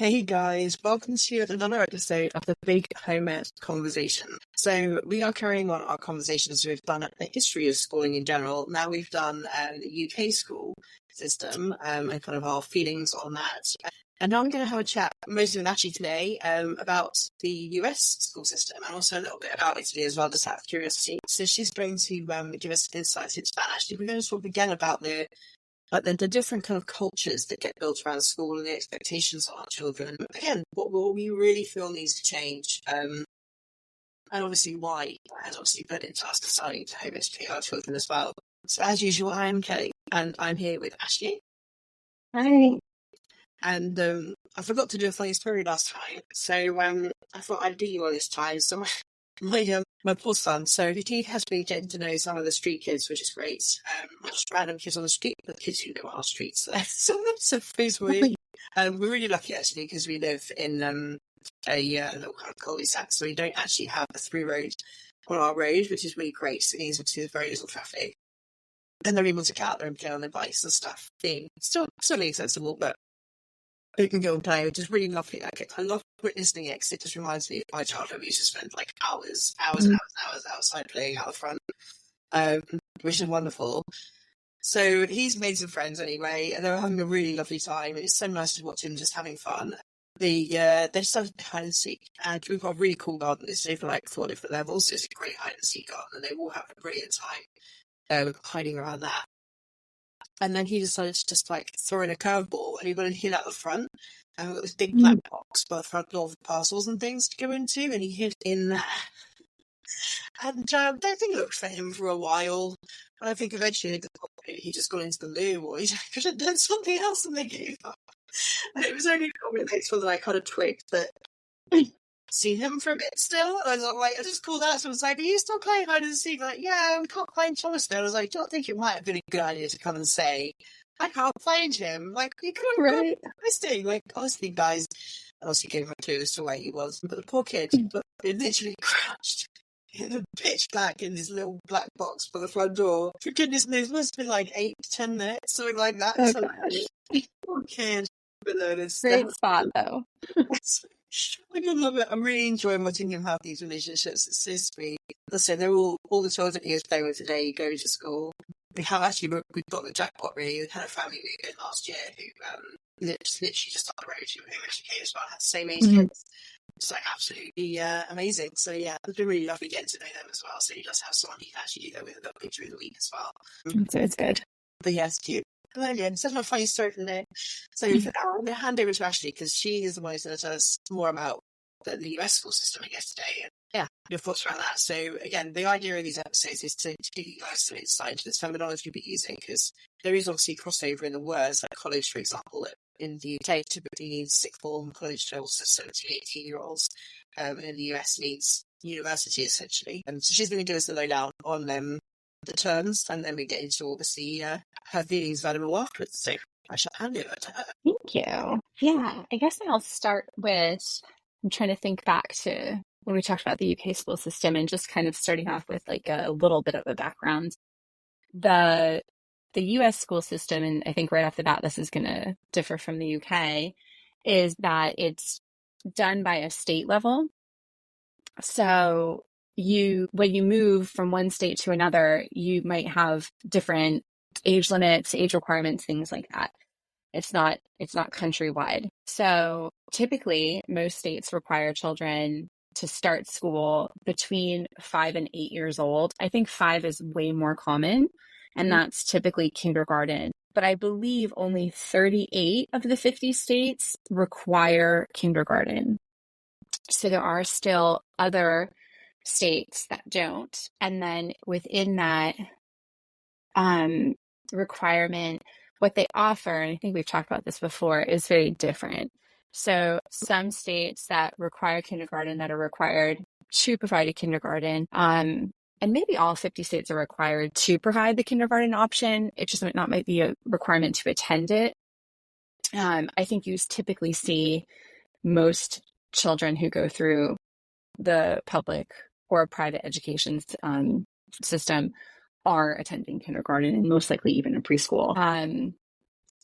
Hey guys, welcome to another episode of the Big Home Ed Conversation. So we are carrying on our conversations we've done at the history of schooling in general. Now we've done the UK school system and kind of our feelings on that. And now I'm going to have a chat, mostly with Ashley today, about the US school system and also a little bit about Italy as well, just out of curiosity. So she's going to give us insights into that. Actually, we're going to talk again about the different kind of cultures that get built around school and the expectations on our children. Again, what we really feel needs to change, and obviously why that has obviously put into us deciding to home educate our children as well. So as usual, I am Kelly, and I'm here with Ashley. Hi. And I forgot to do a funny story last time, so I thought I'd do you on this time. So my poor son, so he has been getting to know some of the street kids, which is great. Not just random kids on the street, but kids who know our streets. So we're really lucky actually because we live in a little kind of cul-de-sac, so we don't actually have a through road on our road, which is really great. So it means obviously there's very little traffic, and they're able to get out there and play on their bikes and stuff. Being still accessible, but you can go and play, which is really lovely. I love witnessing it because it just reminds me of my childhood. We used to spend like hours and hours outside playing out the front, which is wonderful. So he's made some friends anyway, and they're having a really lovely time. It's so nice to watch him just having fun. They're just having hide and seek, and we've got a really cool garden. It's over like 4 different levels. So it's a great hide and seek garden, and they all have a brilliant time hiding around that. And then he decided to just like throw in a curveball, and he went and hid out the front. And we've got this big black box by the front door with parcels and things to go into, and he hid in there. And that thing looked for him for a while. And I think eventually he just got into the loo, or he could have done something else, and they gave up. And it was only a couple of minutes that I kind of twigged that I'd seen him for a bit still. And I was like, I just called out, so I was like, are you still playing hide and seek? Like, yeah, we can't find Thomas now. I was like, do you not think it might have been a good idea to come and say, I can't find him? Like, you could have gone missing. Like, honestly, guys, I also gave him a clue as to where he was. But the poor kid, he literally crouched in the pitch black in this little black box by the front door. For goodness knows, it must have been like 8 to 10 minutes, something like that. Oh, so, gosh. Poor kid. Great spot, though. I love it. I'm really enjoying watching him have these relationships. It's so sweet. Listen, they're all the children he was playing with today go to school. We've got the jackpot really. We had a family movie last year who literally just up the road who were educated as well, had the same age kids. It's like absolutely amazing. So yeah, it's been really lovely getting to know them as well. So he does have someone he can actually do that with a little bit during the week as well. So it's good. But yes, cute. Brilliant. Such a funny story from there. So I'm going to hand over to Ashley because she is the one who's going to tell us more about the US school system, I guess, today. And yeah, your thoughts around that. So again, the idea of these episodes is to give you guys some insight into this terminology you'll be using, because there is obviously crossover in the words, like college, for example. In the UK, typically means sixth form, college levels, so 17, 18-year-olds. And in the US means university, essentially. And so she's going to give us the lowdown on the terms, and then we get into obviously her feelings about it all afterwards. So I shall hand it over to her. Thank you. Yeah, I guess I'll start with, I'm trying to think back to when we talked about the UK school system and just kind of starting off with like a little bit of a background. The US school system, and I think right off the bat this is going to differ from the UK, is that it's done by a state level. So when you move from one state to another, you might have different age limits, age requirements, things like that. It's not countrywide. So typically most states require children to start school between 5 and 8 years old. I think 5 is way more common, and that's typically kindergarten. But I believe only 38 of the 50 states require kindergarten. So there are still other states that don't. And then within that requirement, what they offer, and I think we've talked about this before, is very different. So some states that require kindergarten, that are required to provide a kindergarten, and maybe all 50 states are required to provide the kindergarten option. It just might be a requirement to attend it. I think you typically see most children who go through the public or private education system are attending kindergarten, and most likely even a preschool.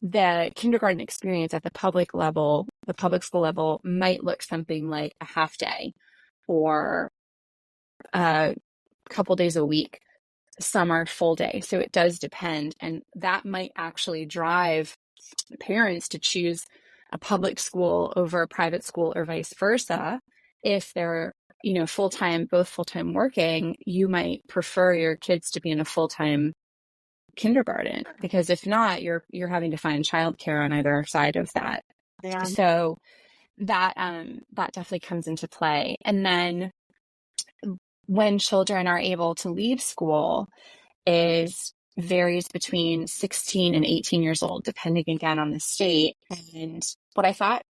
the kindergarten experience at the public level, the public school level, might look something like a half day or a couple days a week. Some are full day. So it does depend. And that might actually drive parents to choose a public school over a private school or vice versa. If they're, both full-time working, you might prefer your kids to be in a full-time kindergarten, because if not, you're having to find childcare on either side of that. Yeah. So that definitely comes into play. And then when children are able to leave school varies between 16 and 18 years old, depending again on the state. And what I thought,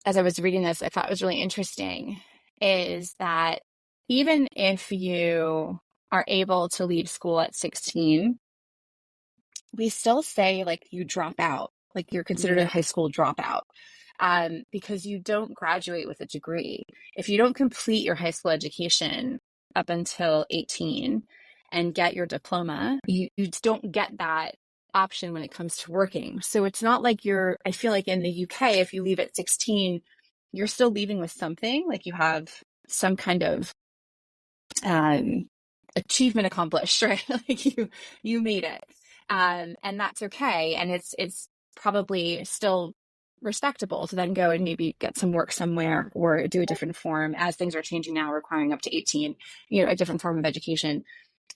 as I was reading this, I thought was really interesting is that even if you are able to leave school at 16, we still say like you drop out, like you're considered a high school dropout, because you don't graduate with a degree. If you don't complete your high school education up until 18 and get your diploma, you don't get that option when it comes to working. So it's not like I feel like in the UK, if you leave at 16, you're still leaving with something, like you have some kind of achievement accomplished, right? Like you made it. And that's okay. And it's probably still respectable to then go and maybe get some work somewhere or do a different form, as things are changing now, requiring up to 18, a different form of education.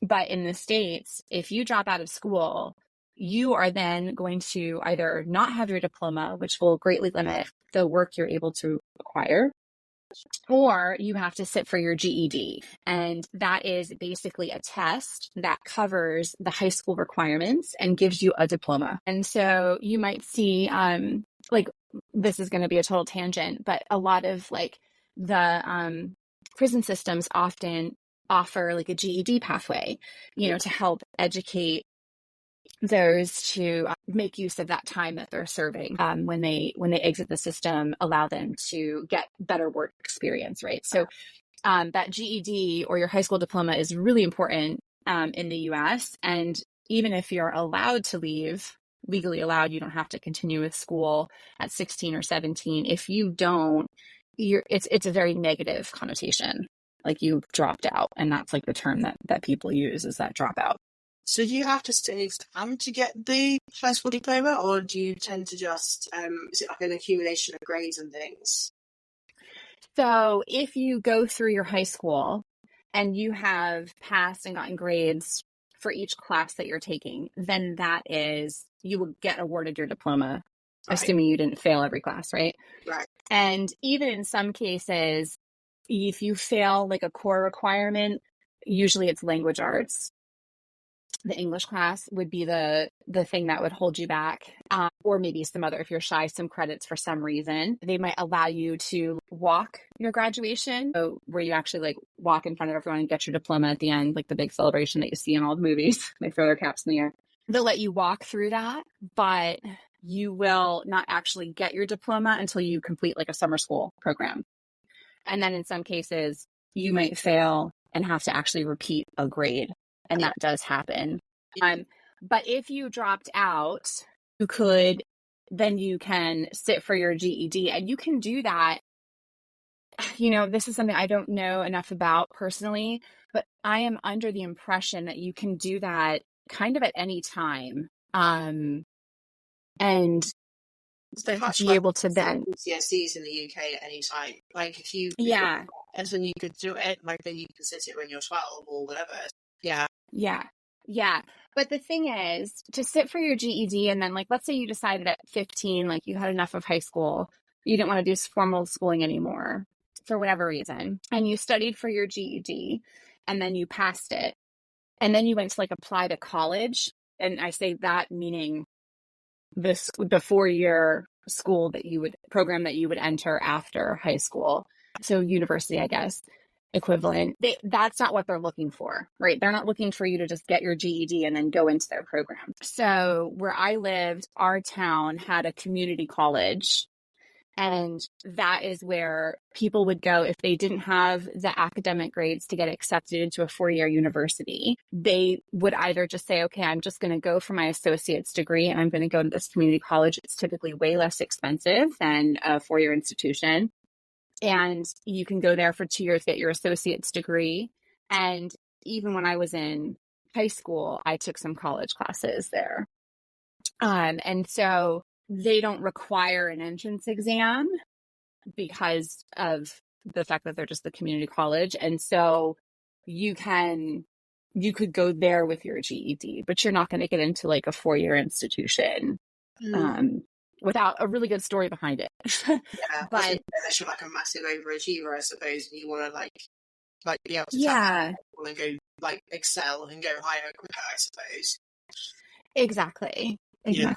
But in the States, if you drop out of school, you are then going to either not have your diploma, which will greatly limit the work you're able to acquire, or you have to sit for your GED. And that is basically a test that covers the high school requirements and gives you a diploma. And so you might see, this is going to be a total tangent, but a lot of like the prison systems often offer like a GED pathway, to help educate those to make use of that time that they're serving when they exit the system, allow them to get better work experience, right? So that GED or your high school diploma is really important in the US. And even if you're allowed to leave, legally allowed, you don't have to continue with school at 16 or 17. If you don't, it's a very negative connotation, like you dropped out. And that's like the term that people use, is that dropout. So do you have to stay exam to get the high school diploma, or do you tend to just, is it like an accumulation of grades and things? So if you go through your high school and you have passed and gotten grades for each class that you're taking, then you will get awarded your diploma, right, assuming you didn't fail every class, right? Right. And even in some cases, if you fail like a core requirement, usually it's language arts. The English class would be the thing that would hold you back, or maybe some other, if you're shy, some credits for some reason. They might allow you to walk your graduation, so where you actually like walk in front of everyone and get your diploma at the end, like the big celebration that you see in all the movies. They throw their caps in the air. They'll let you walk through that, but you will not actually get your diploma until you complete like a summer school program. And then in some cases, you might fail and have to actually repeat a grade. And that does happen. But if you dropped out, you can sit for your GED, and you can do that. This is something I don't know enough about personally, but I am under the impression that you can do that kind of at any time. And be able to then GCSEs in the UK at any time. Like if you, and then you could do it, like then you can sit it when you're 12 or whatever. Yeah. Yeah. But the thing is, to sit for your GED, and then like, let's say you decided at 15, like you had enough of high school, you didn't want to do formal schooling anymore for whatever reason, and you studied for your GED, and then you passed it, and then you went to like apply to college. And I say that meaning the 4-year program that you would enter after high school. So university, I guess, equivalent. That's not what they're looking for, right? They're not looking for you to just get your GED and then go into their program. So where I lived, our town had a community college, And that is where people would go if they didn't have the academic grades to get accepted into a 4-year university. They would either just say, okay, I'm just going to go for my associate's degree and I'm going to go to this community college. It's typically way less expensive than a 4-year institution. And you can go there for 2 years, get your associate's degree. And even when I was in high school, I took some college classes there. And so they don't require an entrance exam because of the fact that they're just the community college. And so you could go there with your GED, but you're not going to get into like a 4-year institution without a really good story behind it. Yeah, but unless you're like a massive overachiever, I suppose, and you want to like be able to yeah, and go like excel and go higher quicker, I suppose. Exactly. Yeah.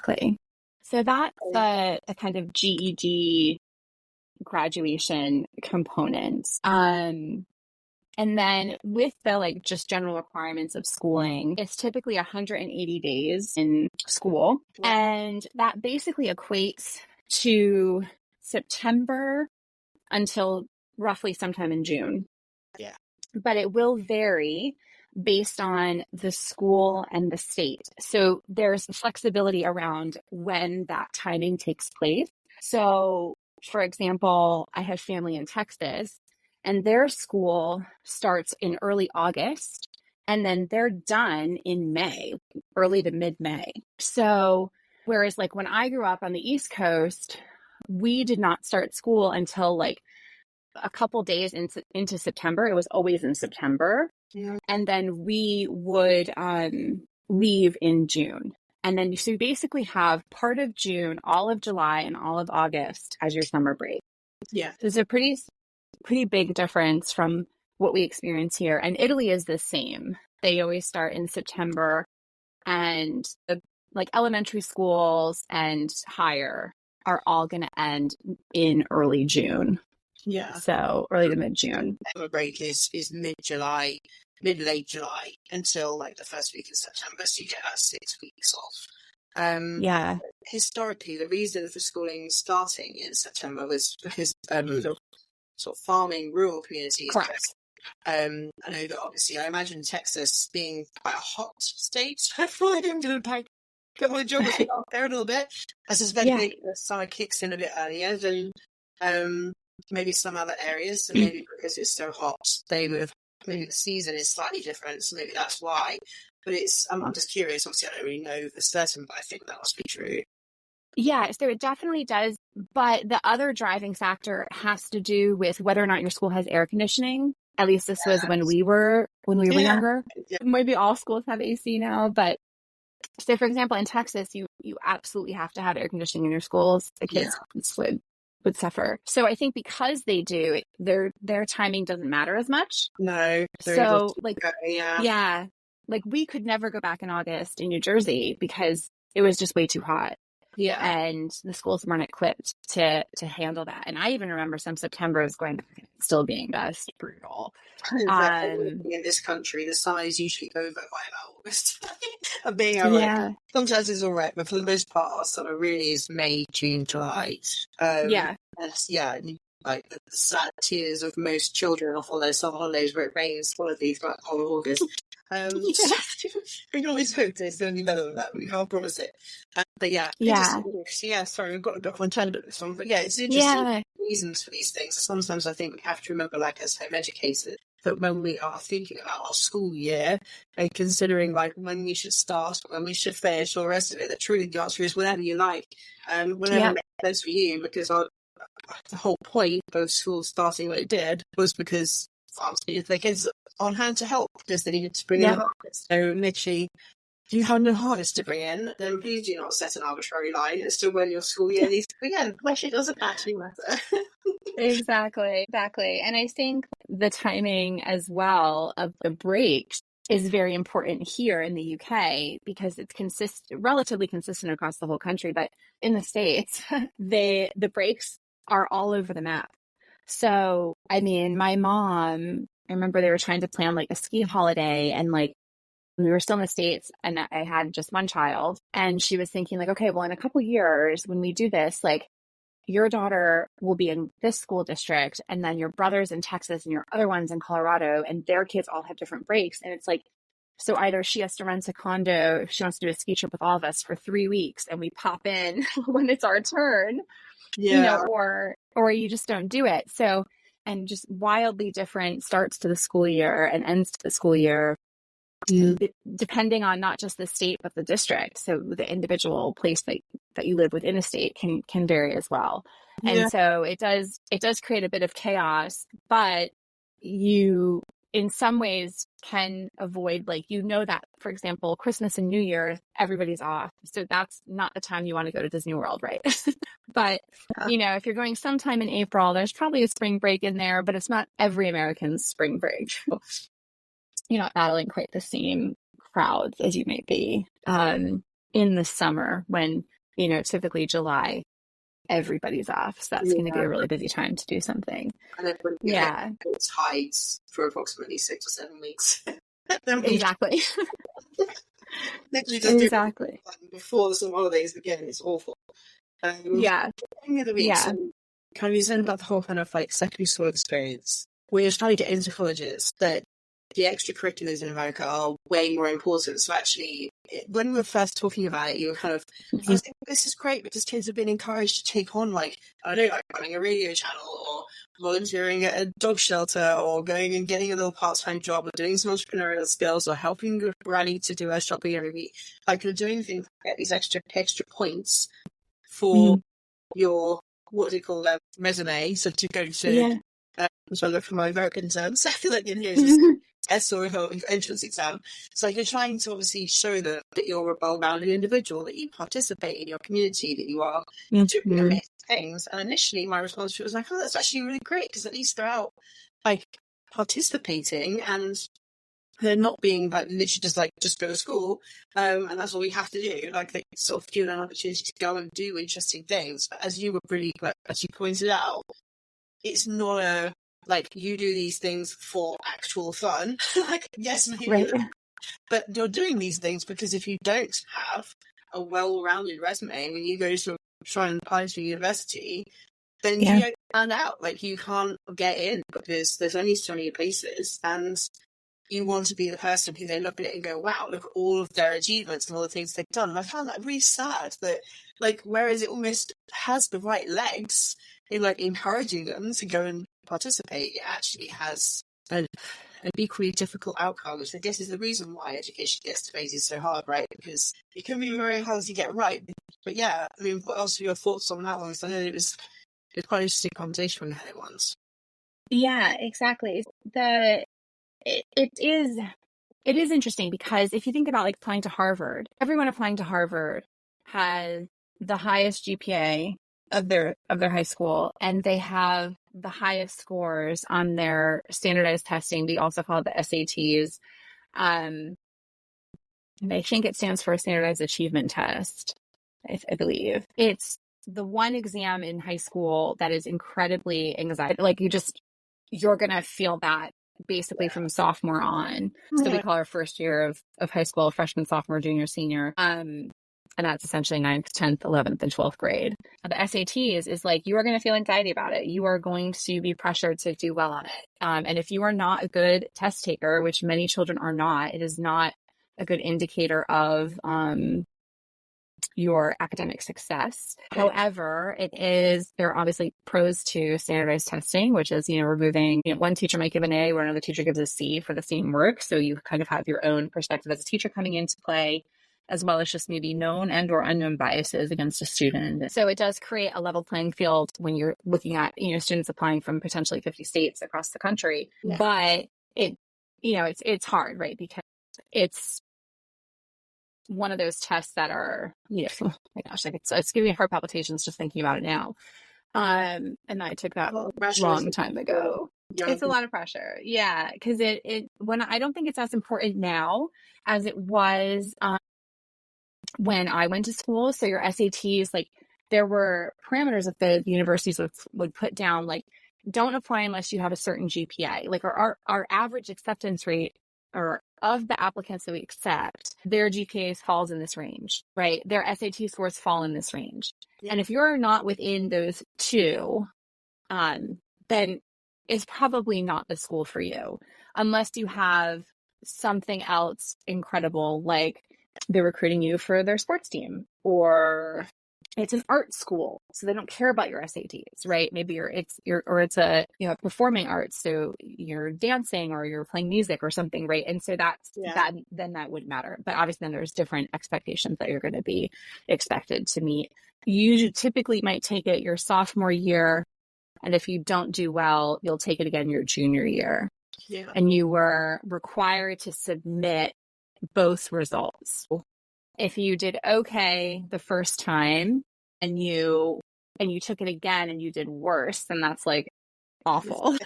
So that's the kind of GED graduation component. And then with the like just general requirements of schooling, it's typically 180 days in school. And that basically equates to September until roughly sometime in June. Yeah. But it will vary based on the school and the state. So there's flexibility around when that timing takes place. So, for example, I have family in Texas, and their school starts in early August, and then they're done in May, early to mid-May. So, whereas like when I grew up on the East Coast, we did not start school until like a couple days into September. It was always in September. Yeah. And then we would leave in June. And then so you basically have part of June, all of July, and all of August as your summer break. Yeah. So it's a pretty big difference from what we experience here. And Italy is the same. They always start in September, and the like elementary schools and higher are all going to end in early June. Yeah. So early to mid-June. Summer break is mid-July, mid-late July until like the first week of September. So you get that 6 weeks off. Yeah. Historically, the reason for schooling starting in September was because sort of farming rural communities. Correct. I know that obviously I imagine Texas being quite a hot state. I feel like I'm going to pack a couple of geography out there a little bit. I suspect the summer kicks in a bit earlier than maybe some other areas. So maybe because it's so hot, maybe the season is slightly different. So maybe that's why. But I'm just curious. Obviously, I don't really know for certain, but I think that must be true. Yeah, so it definitely does. But the other driving factor has to do with whether or not your school has air conditioning. At least this was when we were younger. Yeah. Maybe all schools have AC now, but so for example, in Texas, you absolutely have to have air conditioning in your schools. The kids would suffer. So I think because they do, their timing doesn't matter as much. No. So like like we could never go back in August in New Jersey because it was just way too hot. Yeah. And the schools weren't equipped to handle that. And I even remember some Septembers going back and still being just brutal. In this country, the summer is usually over by about August. Of being alright. Yeah. Sometimes it's alright, but for the most part, our summer really is May, June, July. Like the sad tears of most children off on those summer holidays where it rains one of these like whole August. We can always hope it's going to be better than that. We can't promise it. Sorry, we've got a bit of one tangent at this one, but it's interesting reasons for these things. Sometimes I think we have to remember, like as home educators, that when we are thinking about our school year and considering like when we should start, when we should finish, all the rest of it, that truly the answer is whenever you like, whenever it makes sense for you, because the whole point of school starting when it did was because farms needed their kids on hand to help because they needed to bring in harvest. So literally, if you have no harvest to bring in, then please do not set an arbitrary line as to when your school year needs to begin, which it doesn't actually matter. Exactly. And I think the timing as well of the breaks is very important here in the UK because it's relatively consistent across the whole country, but in the States, the breaks are all over the map. So, I mean, my mom, I remember they were trying to plan like a ski holiday and like we were still in the States and I had just one child and she was thinking like, okay, well, in a couple years when we do this, like your daughter will be in this school district, and then your brother's in Texas and your other one's in Colorado, and their kids all have different breaks. And it's like, so either she has to rent a condo if she wants to do a ski trip with all of us for 3 weeks, and we pop in when it's our turn, or you just don't do it. So, and just wildly different starts to the school year and ends to the school year, depending on not just the state, but the district. So the individual place that you live within a state can vary as well. And so it does create a bit of chaos, but you, in some ways, can avoid, like, that, for example, Christmas and New Year, everybody's off. So that's not the time you want to go to Disney World, right? But, if you're going sometime in April, there's probably a spring break in there, but it's not every American's spring break. You're not battling quite the same crowds as you might be in the summer when, typically July, everybody's off. So that's going to be a really busy time to do something. And then it's hides for approximately 6 or 7 weeks. Exactly. Literally just before the summer holidays begin. It's awful. Any other weeks, kind of you said about the whole kind of like secondary school experience, where you're trying to get into colleges, that the extracurriculars in America are way more important. So actually, when we were first talking about it, you were kind of, I was thinking, this is great because kids have been encouraged to take on, like, I don't know, like running a radio channel or volunteering at a dog shelter or going and getting a little part-time job or doing some entrepreneurial skills or helping your granny to do her shopping every week. Like, you're doing things to get these extra points for your, what do you call them, resume. So to go to, so I look for my American terms, I feel like in here is test or entrance exam. So you're trying to obviously show that you're a well-rounded individual, that you participate in your community, that you are doing amazing things. And initially my response was like, oh, that's actually really great, because at least they're out, like, participating, and they're not being like literally just go to school, and that's all we have to do. Like, they sort of give them an opportunity to go and do interesting things. But as you were really, as you pointed out, it's not a, like, you do these things for actual fun. Like, yes, maybe, right. But you're doing these things because if you don't have a well-rounded resume when you go to try and apply to university, then you don't stand out. Like, you can't get in because there's only so many places, and you want to be the person who they look at it and go, wow, look at all of their achievements and all the things they've done. And I found that really sad that, like, whereas it almost has the right legs in, like, encouraging them to go and participate, it actually has an equally difficult outcome, which I guess is the reason why education gets debated so hard, right? Because it can be very hard to get right. But yeah, I mean, what else are your thoughts on that one? Because I know it was quite an interesting conversation when we had it once. Yeah, exactly. It is interesting because if you think about, like, applying to Harvard, everyone applying to Harvard has the highest GPA of their high school, and they have the highest scores on their standardized testing. We also call it the SATs. And I think it stands for Standardized Achievement Test, I believe. It's the one exam in high school that is incredibly anxiety. Like, you're going to feel that basically from sophomore on. So we call our first year of high school freshman, sophomore, junior, senior. And that's essentially 9th, 10th, 11th, and 12th grade. The SATs is like, you are going to feel anxiety about it. You are going to be pressured to do well on it. And if you are not a good test taker, which many children are not, it is not a good indicator of your academic success. However, there are obviously pros to standardized testing, which is, removing, one teacher might give an A where another teacher gives a C for the same work. So you kind of have your own perspective as a teacher coming into play, as well as just maybe known and or unknown biases against a student. So it does create a level playing field when you're looking at, students applying from potentially 50 states across the country. Yeah. But it's hard, right? Because it's one of those tests that are, oh my gosh, like it's giving me heart palpitations just thinking about it now. And I took that long time ago. Yeah. It's a lot of pressure. Yeah. Cause when I don't think it's as important now as it was, when I went to school. So your SATs, like, there were parameters that the universities would put down, like, don't apply unless you have a certain GPA. Like, our average acceptance rate or of the applicants that we accept, their GPA falls in this range, right? Their SAT scores fall in this range. Yeah. And if you're not within those two, then it's probably not the school for you, unless you have something else incredible, like they're recruiting you for their sports team, or it's an art school, so they don't care about your SATs, right? Maybe it's a performing arts, so you're dancing or you're playing music or something, right? And so that wouldn't matter. But obviously, then there's different expectations that you're going to be expected to meet. You typically might take it your sophomore year, and if you don't do well, you'll take it again your junior year. Yeah. And you were required to submit both results. If you did okay the first time and you took it again and you did worse, then that's like awful.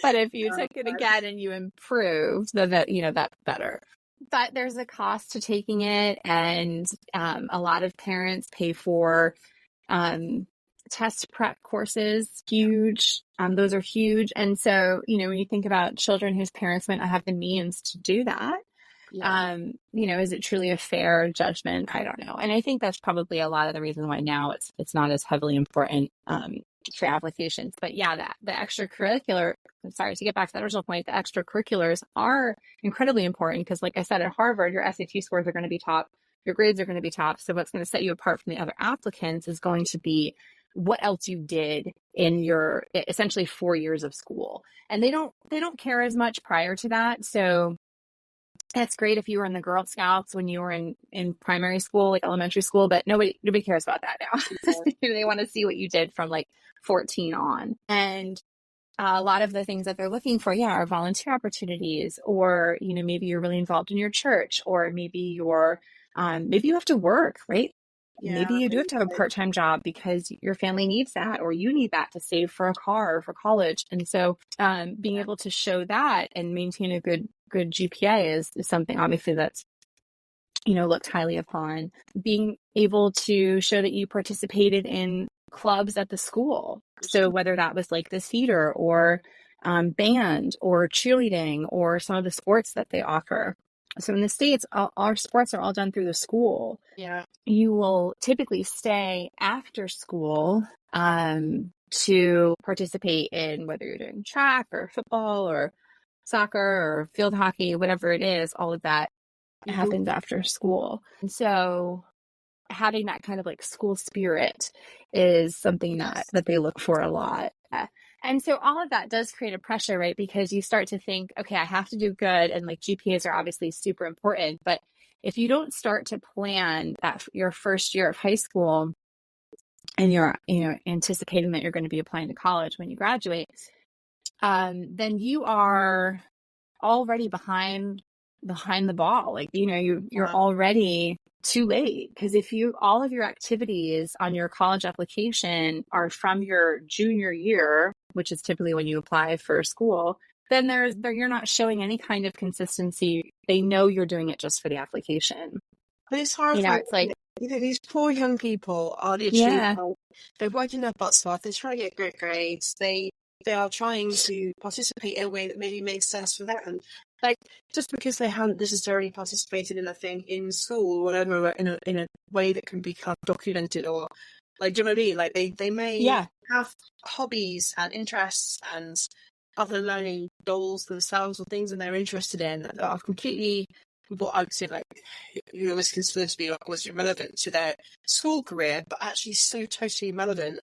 But if you took it again and you improved, then that's better. But there's a cost to taking it, and a lot of parents pay for test prep courses. Huge. Those are huge. And so, when you think about children whose parents might not have the means to do that, is it truly a fair judgment? I don't know. And I think that's probably a lot of the reason why now it's not as heavily important for applications. But yeah, the extracurricular, sorry, to get back to that original point, the extracurriculars are incredibly important because, like I said, at Harvard, your SAT scores are going to be top, your grades are going to be top. So what's going to set you apart from the other applicants is going to be what else you did in your essentially 4 years of school. And they don't care as much prior to that. So that's great if you were in the Girl Scouts when you were in primary school, like elementary school, but nobody cares about that now. They want to see what you did from like 14 on. And a lot of the things that they're looking for, are volunteer opportunities, or, maybe you're really involved in your church, or maybe maybe you have to work, right? Yeah, maybe you do have to have a part-time job because your family needs that, or you need that to save for a car or for college. And so being able to show that and maintain a good GPA is something obviously that's, looked highly upon. Being able to show that you participated in clubs at the school. So whether that was like the theater or band or cheerleading or some of the sports that they offer. So in the States, our sports are all done through the school. Yeah. You will typically stay after school to participate in whether you're doing track or football or soccer or field hockey, whatever it is, all of that happens after school. And so having that kind of like school spirit is something that they look for a lot. And so all of that does create a pressure, right? Because you start to think, okay, I have to do good. And like GPAs are obviously super important. But if you don't start to plan that your first year of high school and you're, anticipating that you're going to be applying to college when you graduate, then you are already behind the ball. Like, you're already too late, because if all of your activities on your college application are from your junior year, which is typically when you apply for school, then you're not showing any kind of consistency. They know you're doing it just for the application. But it's horrifying. It's like, these poor young people are literally, they're working their butts off. They're trying to get great grades. They are trying to participate in a way that maybe makes sense for them. And like, just because they haven't necessarily participated in a thing in school or whatever, in a way that can be kind of documented, or like, do you know what I mean? Like they may have hobbies and interests and other learning goals themselves or things that they're interested in that are completely, what I would say, like, you almost consider to be almost irrelevant to their school career, but actually so totally relevant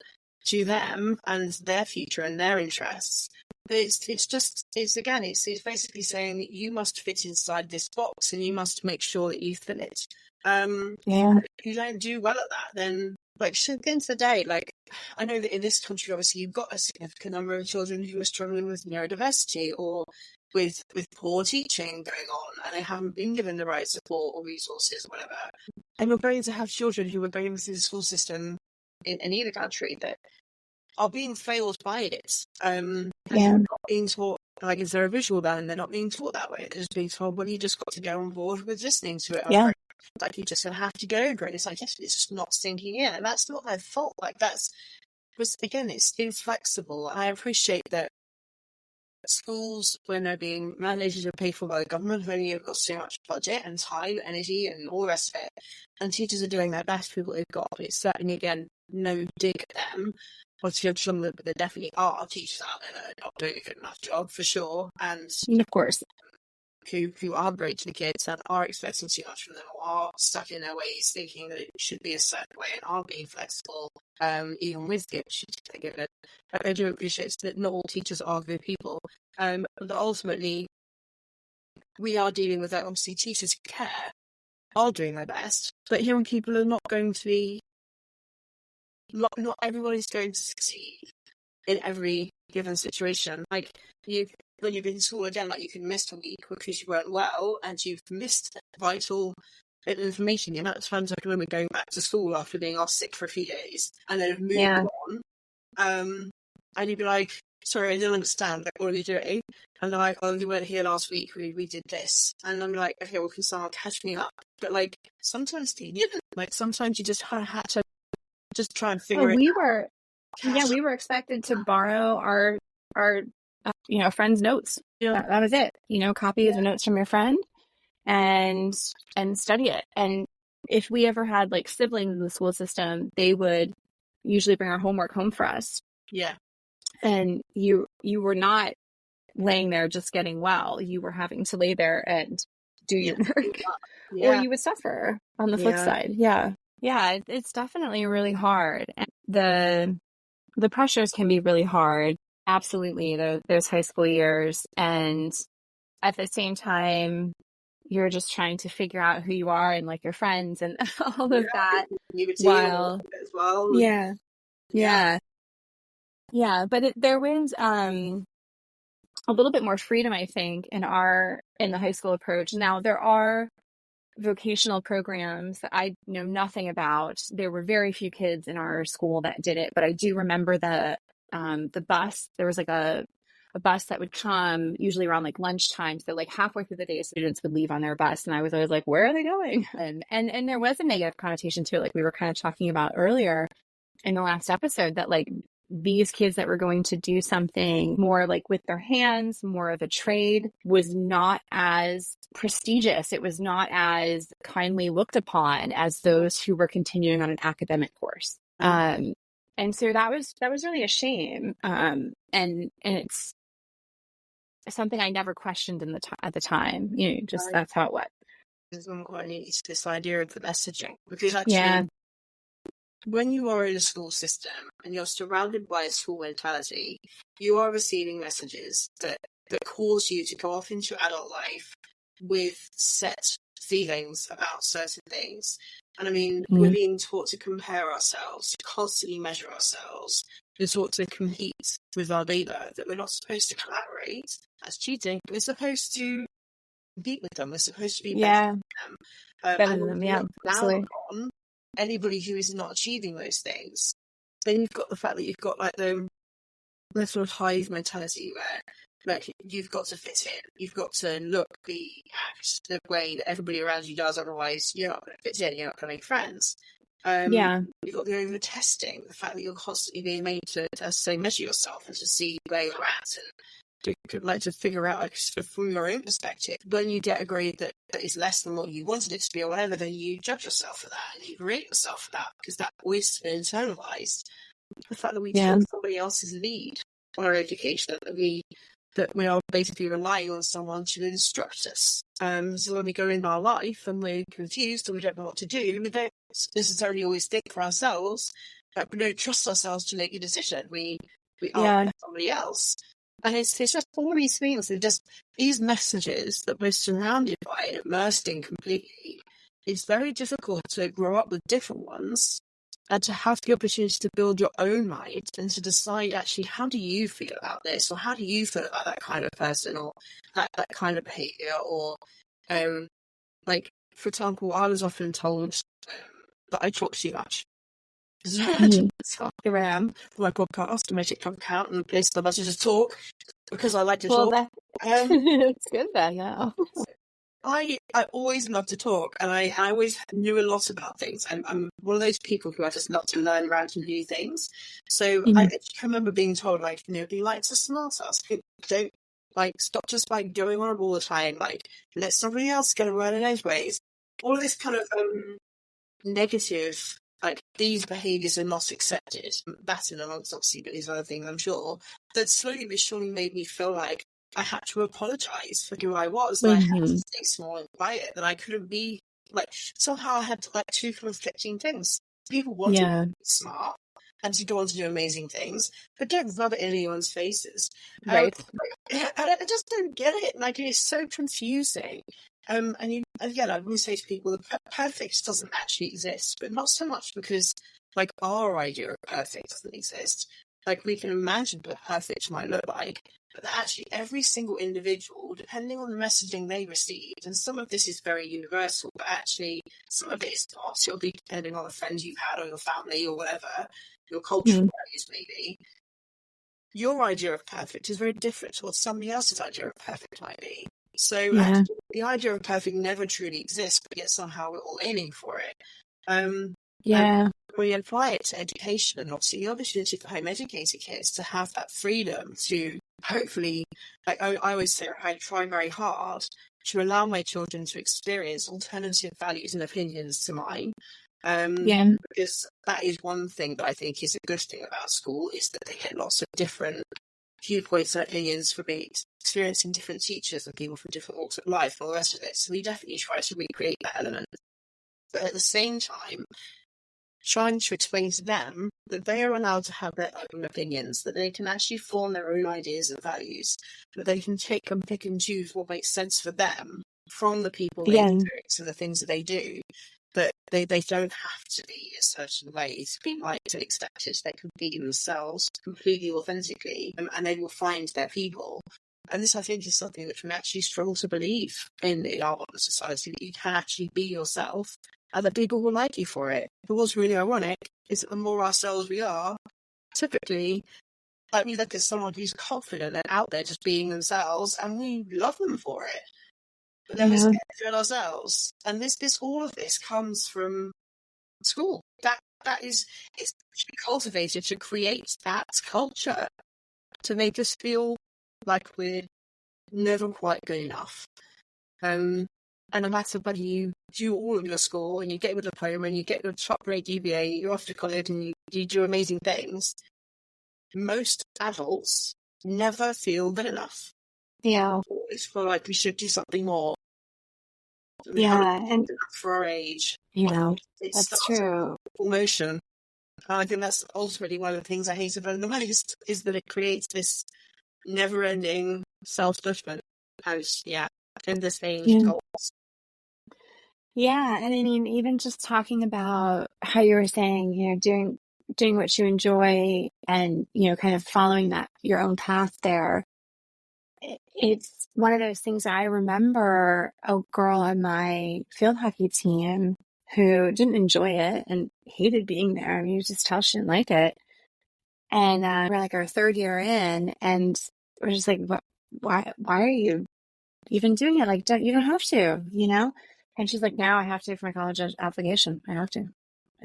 to them and their future and their interests. It's basically saying that you must fit inside this box and you must make sure that you fit it. If you don't do well at that, then, like, at the end of the day, like, I know that in this country, obviously, you've got a significant number of children who are struggling with neurodiversity or with poor teaching going on, and they haven't been given the right support or resources or whatever. And we're going to have children who are going through the school system in either country that are being failed by it. Not being taught, like, is there a visual band? They're not being taught that way. They're just being told, well, you just got to go on board with listening to it. Like, you're just going to have to go over it. It's like, yes, it's just not sinking in. And that's not their fault. Like, it's inflexible. I appreciate that schools, when they're being managed or paid for by the government, when you've got so much budget and time, energy, and all the rest of it, and teachers are doing their best with what they've got, but it's certainly, again, no dig at them. Obviously, I'm some of them, but there definitely are teachers out there that are not doing a good enough job, for sure, and of course. who are great to the kids and are expecting too much from them, or are stuck in their ways, thinking that it should be a certain way and are being flexible, even with gifts. I do appreciate that not all teachers are good people, but ultimately we are dealing with that. Obviously, teachers who care are doing their best, but young people are not going to be. Not everybody's going to succeed in every given situation. Like when you've been in school again, like you can miss a week because you weren't well and you've missed vital information. The amount of times I can remember going back to school after being off sick for a few days and then have moved on. And you'd be like, sorry, I didn't understand. Like, what are you doing? And they're like, oh, you weren't here last week. We did this. And I'm like, okay, well, can someone catch me up? But like, sometimes they didn't. Like, sometimes you just had to just try and figure it out. We were expected to borrow our friend's notes. That was it. Copies of notes from your friend and study it. And if we ever had like siblings in the school system, they would usually bring our homework home for us. Yeah. And you were not laying there just getting well. You were having to lay there and do your work, or you would suffer on the flip side. Yeah, it's definitely really hard. And the pressures can be really hard. Absolutely. Those high school years. And at the same time, you're just trying to figure out who you are and like your friends and all of that. While as well. Yeah. But there was a little bit more freedom, I think, in the high school approach. Now there are vocational programs that I know nothing about. There were very few kids in our school that did it, but I do remember the bus. There was like a bus that would come usually around like lunchtime. So like halfway through the day, students would leave on their bus, and I was always like, where are they going? And there was a negative connotation to it, like we were kind of talking about earlier in the last episode, that like these kids that were going to do something more like with their hands, more of a trade, was not as prestigious. It was not as kindly looked upon as those who were continuing on an academic course. And so that was really a shame. And it's something I never questioned at the time. That's how it was. There's this idea of the messaging, because actually, when you are in a school system and you're surrounded by a school mentality, you are receiving messages that cause you to go off into adult life with set feelings about certain things. And I mean, we're being taught to compare ourselves, to constantly measure ourselves, we're taught to compete with our neighbour, that we're not supposed to collaborate. That's cheating. We're supposed to compete with them. We're supposed to be better than them. Absolutely. On anybody who is not achieving those things. Then you've got the fact that you've got like the sort of hive mentality where like you've got to fit in, you've got to act the way that everybody around you does, otherwise you're not going to fit in, you're not going to make friends. You've got the over testing, the fact that you're constantly being made to say measure yourself and to see where you're at, and like to figure out, like, from your own perspective, when you get a grade that is less than what you wanted it to be or whatever, then you judge yourself for that and you rate yourself for that, because that always internalized. The fact that we take somebody else's lead on our education, that we are basically relying on someone to instruct us. So when we go in our life and we're confused or we don't know what to do, we don't necessarily always think for ourselves. Like, we don't trust ourselves to make a decision. We ask somebody else. And it's just all these things, and just these messages that we're surrounded by and immersed in completely. It's very difficult to grow up with different ones and to have the opportunity to build your own mind and to decide, actually, how do you feel about this, or how do you feel about that kind of person, or that kind of behaviour, or like, for example, I was often told that I talk too much. So here I am for my podcast, my TikTok account, and place the message to talk because I like to talk. It's good then, yeah. I always love to talk, and I always knew a lot about things. I'm one of those people who I just love to learn random new things. So I remember being told, like, be like a smart ass. Like, stop just like going on all the time. Like, let somebody else get around in those ways. All of this kind of negative, like, these behaviours are not accepted. That and amongst obviously these other things, I'm sure, that slowly but surely made me feel like I had to apologise for who I was, that I had to stay small and quiet, that I couldn't be, like, somehow I had like two conflicting things. People want to be smart and to go on to do amazing things, but don't rub it in anyone's faces. Right. And I just don't get it. Like, it's so confusing. And again, I will say to people, the perfect doesn't actually exist, but not so much because, like, our idea of perfect doesn't exist. Like, we can imagine what perfect might look like, but actually every single individual, depending on the messaging they received, and some of this is very universal, but actually some of it is not. It'll be depending on the friends you've had or your family or whatever, your cultural values maybe. Your idea of perfect is very different to what somebody else's idea of perfect might be. So actually, the idea of perfect never truly exists, but yet somehow we're all aiming for it. And we apply it to education, and obviously the opportunity for home educated kids to have that freedom to hopefully, like I always say, I try very hard to allow my children to experience alternative values and opinions to mine. Because that is one thing that I think is a good thing about school, is that they get lots of different viewpoints and opinions from experiencing different teachers and people from different walks of life and all the rest of it. So we definitely try to recreate that element. But at the same time, trying to explain to them that they are allowed to have their own opinions, that they can actually form their own ideas and values, that they can take and pick and choose what makes sense for them from the people they experience and the things that they do. But they don't have to be a certain way to be liked and accepted. They can be themselves completely authentically, and they will find their people. And this, I think, is something which we actually struggle to believe in our modern society, that you can actually be yourself and that people will like you for it. But what's really ironic is that the more ourselves we are, typically, like, we look at someone who's confident and out there just being themselves, and we love them for it. But then we get to it ourselves. And all of this comes from school. That is, it's cultivated to create that culture, to make us feel like we're never quite good enough. And no matter whether you do all of your school and you get a diploma and you get your top grade GPA, you're off to college and you do amazing things, most adults never feel good enough. Yeah. Always feel like we should do something more. And for our age, that's true. Motion. And I think that's ultimately one of the things I hate about it the most, is that it creates this never-ending self-judgment post, in this age. Yeah, and I mean, even just talking about how you were saying, doing what you enjoy and, kind of following that your own path there. It's one of those things. I remember a girl on my field hockey team who didn't enjoy it and hated being there. I mean, you just tell she didn't like it. And we're like our third year in, and we're just like, why are you even doing it? Like, you don't have to, And she's like, now I have to for my college application. I have to.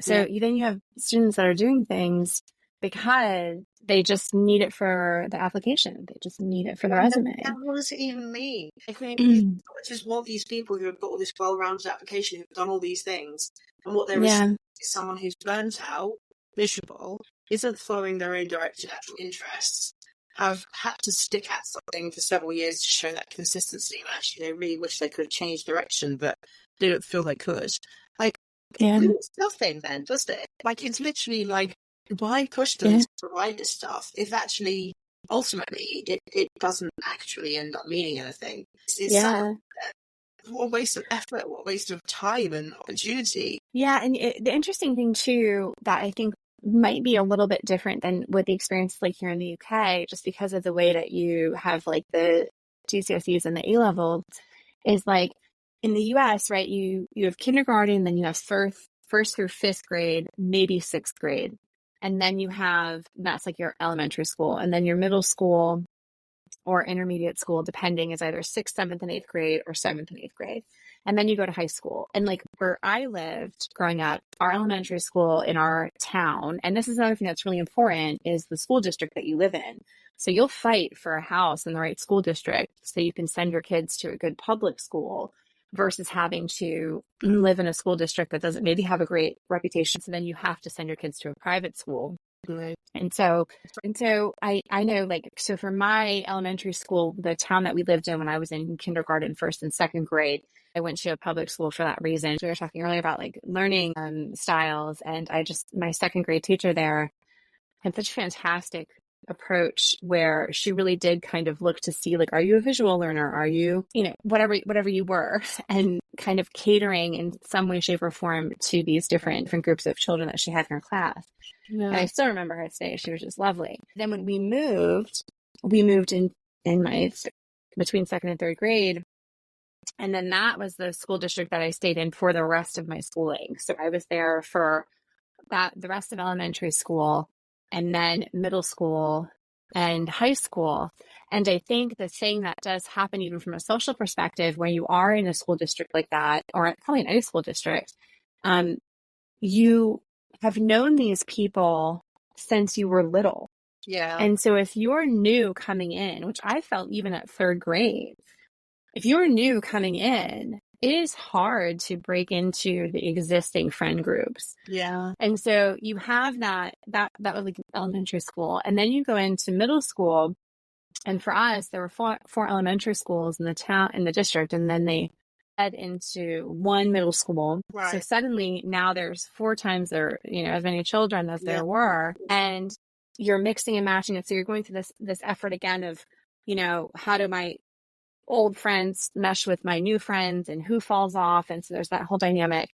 So then you have students that are doing things because they just need it for the application. They just need it for the resume. And what does it even mean? I mean, you just want these people who have got all this well-rounded application, who've done all these things, and what they're receiving is someone who's burnt out, miserable, isn't following their own directed actual interests, have had to stick at something for several years to show that consistency, and actually they really wish they could have changed direction, but they don't feel they could. Like, it's nothing then, does it? Like, it's literally like, why push them to provide this stuff if actually, ultimately, it doesn't actually end up meaning anything? What a waste of effort, what a waste of time and opportunity. Yeah, and the interesting thing, too, that I think might be a little bit different than with the experience like here in the UK, just because of the way that you have like the GCSEs and the A-level, is like in the US, right, you have kindergarten, then you have first through fifth grade, maybe sixth grade. And then you have, that's like your elementary school. And then your middle school or intermediate school, depending, is either 6th, 7th, and 8th grade or 7th and 8th grade. And then you go to high school. And like where I lived growing up, our elementary school in our town, and this is another thing that's really important, is the school district that you live in. So you'll fight for a house in the right school district so you can send your kids to a good public school versus having to live in a school district that doesn't maybe have a great reputation. So then you have to send your kids to a private school. Right. And so I know, like, so for my elementary school, the town that we lived in when I was in kindergarten, 1st and 2nd grade, I went to a public school for that reason. We were talking earlier about like learning styles, and my 2nd grade teacher there had such a fantastic approach where she really did kind of look to see, like, are you a visual learner? Are you, whatever you were, and kind of catering in some way, shape, or form to these different groups of children that she had in her class. Yeah. And I still remember her today. She was just lovely. Then when we moved in my between 2nd and 3rd grade. And then that was the school district that I stayed in for the rest of my schooling. So I was there for the rest of elementary school, and then middle school and high school. And I think the thing that does happen, even from a social perspective, when you are in a school district like that, or probably in any school district, you have known these people since you were little. Yeah. And so if you're new coming in, which I felt even at 3rd grade, if you're new coming in, it is hard to break into the existing friend groups. Yeah. And so you have that was like elementary school. And then you go into middle school. And for us, there were four elementary schools in the district, and then they fed into one middle school. Right. So suddenly now there's 4 times there, as many children as there were. And you're mixing and matching it. So you're going through this effort again of, how do my old friends mesh with my new friends, and who falls off. And so there's that whole dynamic.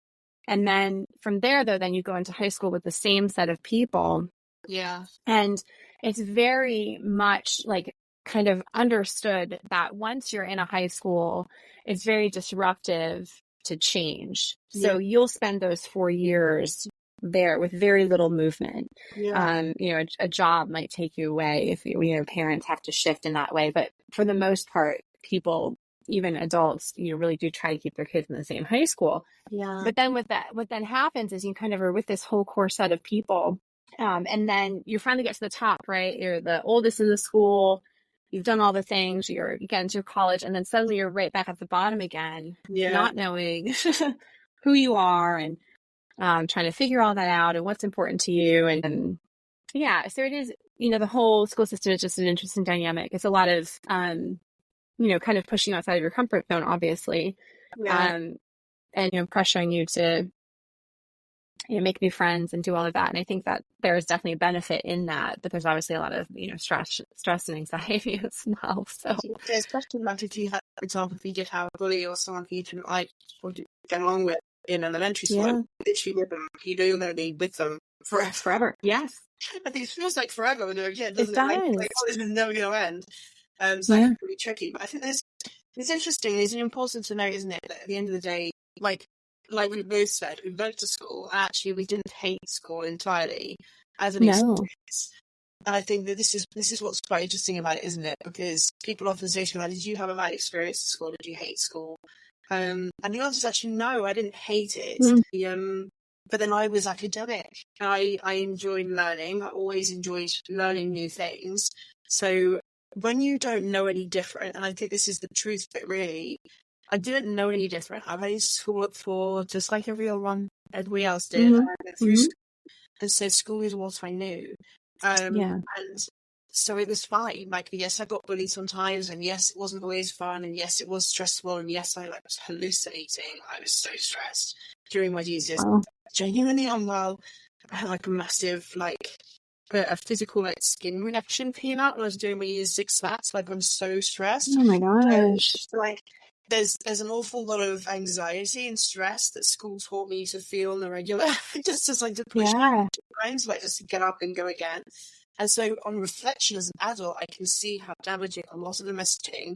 And then from there, though, then you go into high school with the same set of people. Yeah. And it's very much like kind of understood that once you're in a high school, it's very disruptive to change. So you'll spend those 4 years there with very little movement. Yeah. A job might take you away if parents have to shift in that way. But for the most part, people, even adults, really do try to keep their kids in the same high school. Yeah. But then what then happens is you kind of are with this whole core set of people. And then you finally get to the top, right? You're the oldest in the school. You've done all the things. You get into college, and then suddenly you're right back at the bottom again, not knowing who you are, and trying to figure all that out and what's important to you. And so it is, the whole school system is just an interesting dynamic. It's a lot of, kind of pushing outside of your comfort zone, obviously, and, pressuring you to, make new friends and do all of that. And I think that there is definitely a benefit in that, but there's obviously a lot of, stress and anxiety as well. So there's question about if you had, for example, if you did have a bully or someone who you didn't like or get along with in elementary school, literally with them, you're going to be with them forever. Yes. I think it feels like forever, doesn't it? Does. Like, this is never going to end. So that's really tricky. But I think it's interesting. It's important to note, isn't it, that at the end of the day, like we both said, we went to school. Actually, we didn't hate school entirely as an experience. And I think that this is what's quite interesting about it, isn't it? Because people often say to me, did you have a bad experience at school? Did you hate school? And the answer is actually no, I didn't hate it. But then I was academic. I enjoyed learning. I always enjoyed learning new things. So when you don't know any different, and I think this is the truth of it really, I didn't know any different. I went to school for just like everyone else did. I went through school, and so school is what I knew. And so it was fine. Like, yes, I got bullied sometimes, and yes, it wasn't always fun, and yes, it was stressful, and yes, I was hallucinating. I was so stressed during my GCSEs. Wow. Genuinely unwell. I had like a massive a physical skin reaction came out when I was doing my year 6 stats. Like, I'm so stressed. Oh my gosh. There's an awful lot of anxiety and stress that school taught me to feel on the regular. just to push times, just to get up and go again. And so on reflection as an adult, I can see how damaging a lot of the messaging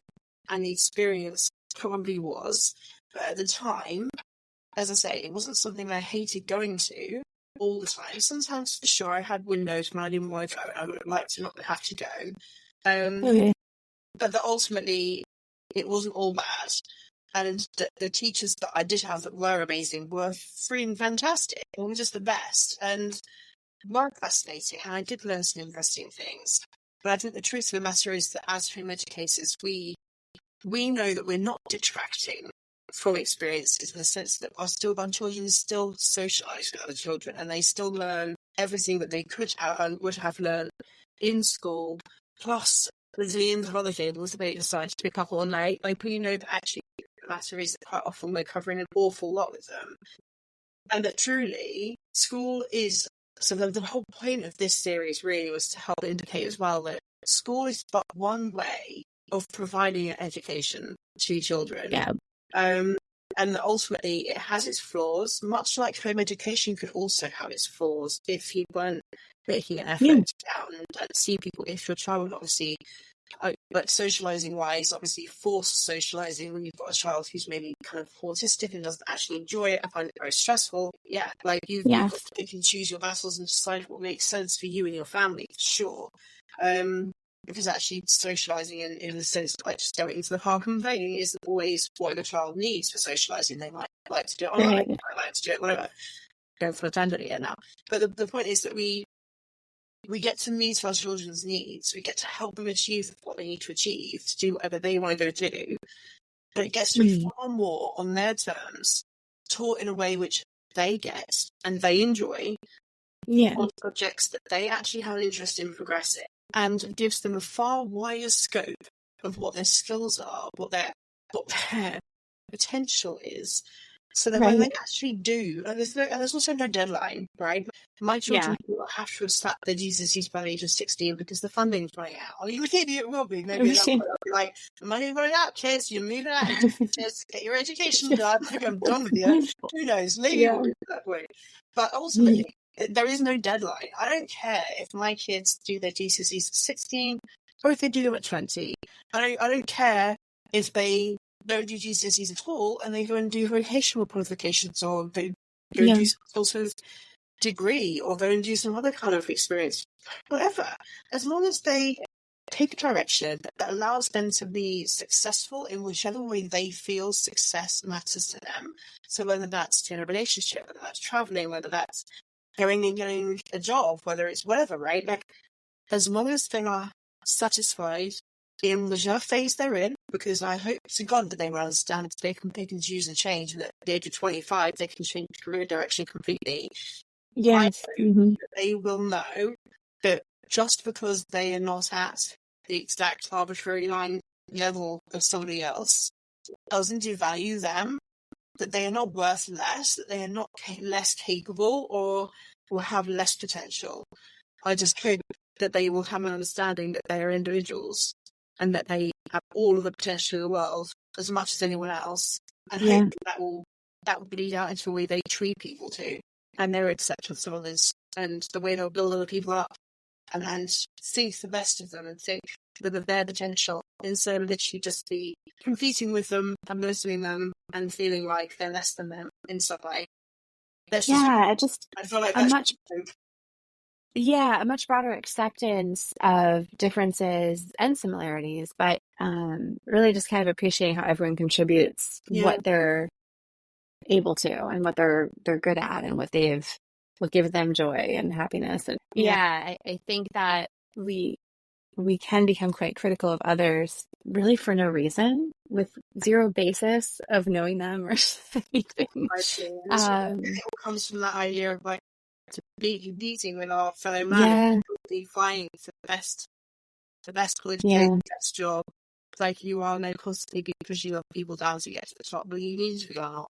and the experience probably was. But at the time, as I say, it wasn't something that I hated going to all the time. Sometimes, for sure, I had windows when I didn't want to go, and I would like to not have to go. but that ultimately it wasn't all bad. And the teachers that I did have that were amazing were freaking fantastic. They were just the best and were fascinating. And I did learn some interesting things. But I think the truth of the matter is that as home educators, we know that we're not detracting from experiences in the sense that our children still socialise with other children and they still learn everything that they could have and would have learned in school, plus the zillions of other things that they decide to pick up on late. Like, we know that actually the matter is that quite often we're covering an awful lot with them. And that truly, school is... So the whole point of this series really was to help indicate as well that school is but one way of providing an education to children. Yeah. And ultimately it has its flaws, much like home education could also have its flaws if you weren't making an effort to get out and see people. If your child, obviously, like socialising wise, obviously forced socialising when you've got a child who's maybe kind of autistic and doesn't actually enjoy it, I find it very stressful. Yeah, like you've got to pick and choose your battles and decide what makes sense for you and your family, for sure. If it's actually socialising in the sense of like just going to the park and playing isn't always what the child needs for socialising. They might like to do it online, they might like to do it whatever. Going for a tangent here now. But the point is that we get to meet our children's needs. We get to help them achieve what they need to achieve, to do whatever they want to go do. But it gets to be far more on their terms, taught in a way which they get and they enjoy, on subjects that they actually have an interest in progressing, and gives them a far wider scope of what their skills are, what their potential is. So that when they actually do, and there's also no deadline, right? My children will have to have sat their GCSEs by the age of 16 because the funding's running out. I mean, maybe it will be. Maybe that's like, the money's running out, kids, you're moving out, just get your education done. Maybe I'm done with you. Who knows? Maybe it will be that way. But ultimately, there is no deadline. I don't care if my kids do their GCSEs at 16 or if they do them at 20. I don't care if they don't do GCSEs at all and they go and do vocational qualifications, or they go and do some sort of degree, or go and do some other kind of experience, whatever. As long as they take a direction that allows them to be successful in whichever way they feel success matters to them. So whether that's in a relationship, whether that's traveling, whether that's going and getting a job, whether it's whatever, right? Like, as long as they are satisfied in whichever phase they're in, because I hope to God that they will understand that they can pick and choose and change, and at the age of 25 they can change career direction completely. Yes. I hope that they will know that just because they are not at the exact arbitrary line level of somebody else doesn't devalue them, that they are not worth less, that they are not less capable or will have less potential. I just hope that they will have an understanding that they are individuals and that they have all of the potential in the world as much as anyone else. And hope that will bleed out into the way they treat people too, and their acceptance of others, and the way they'll build other people up, and see the best of them and think that their potential, instead of literally just be competing with them and listening them and feeling like they're less than them in some way. I feel like that's a much broader acceptance of differences and similarities, but really just kind of appreciating how everyone contributes what they're able to and what they're good at and what gives them joy and happiness. And I think that we can become quite critical of others really for no reason, with zero basis of knowing them or anything. It comes from that idea of like to be competing with our fellow man, be fighting for the best qualification, the best job. Like you are now constantly pushing other people down to get to the top, but you need to go out.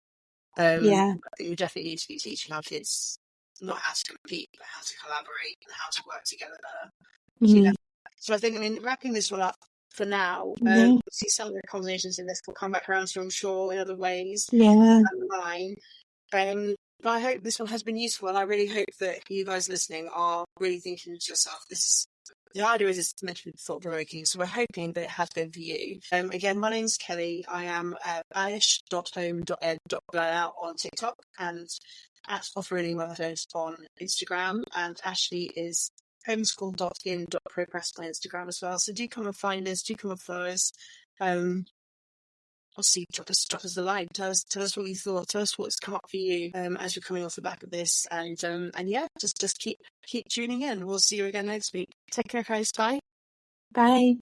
You definitely need to be teaching our kids not how to compete, but how to collaborate and how to work together better. So I think, wrapping this one up for now, see some of the conversations in this will come back around to, I'm sure, in other ways. Line. But I hope this one has been useful, and I really hope that you guys listening are really thinking to yourself, the idea is it's meant to be thought-provoking, so we're hoping that it has been for you. Again, my name's Kelly. I am irish.home.ed.blowout on TikTok and at Offering Motherhood on Instagram, and Ashley is homeschool.in.progress on Instagram as well. So do come and find us, do come and follow us. Obviously, drop us a line. Tell us what you thought. Tell us what's come up for you as you're coming off the back of this. And yeah, just keep tuning in. We'll see you again next week. Take care, guys. Bye. Bye.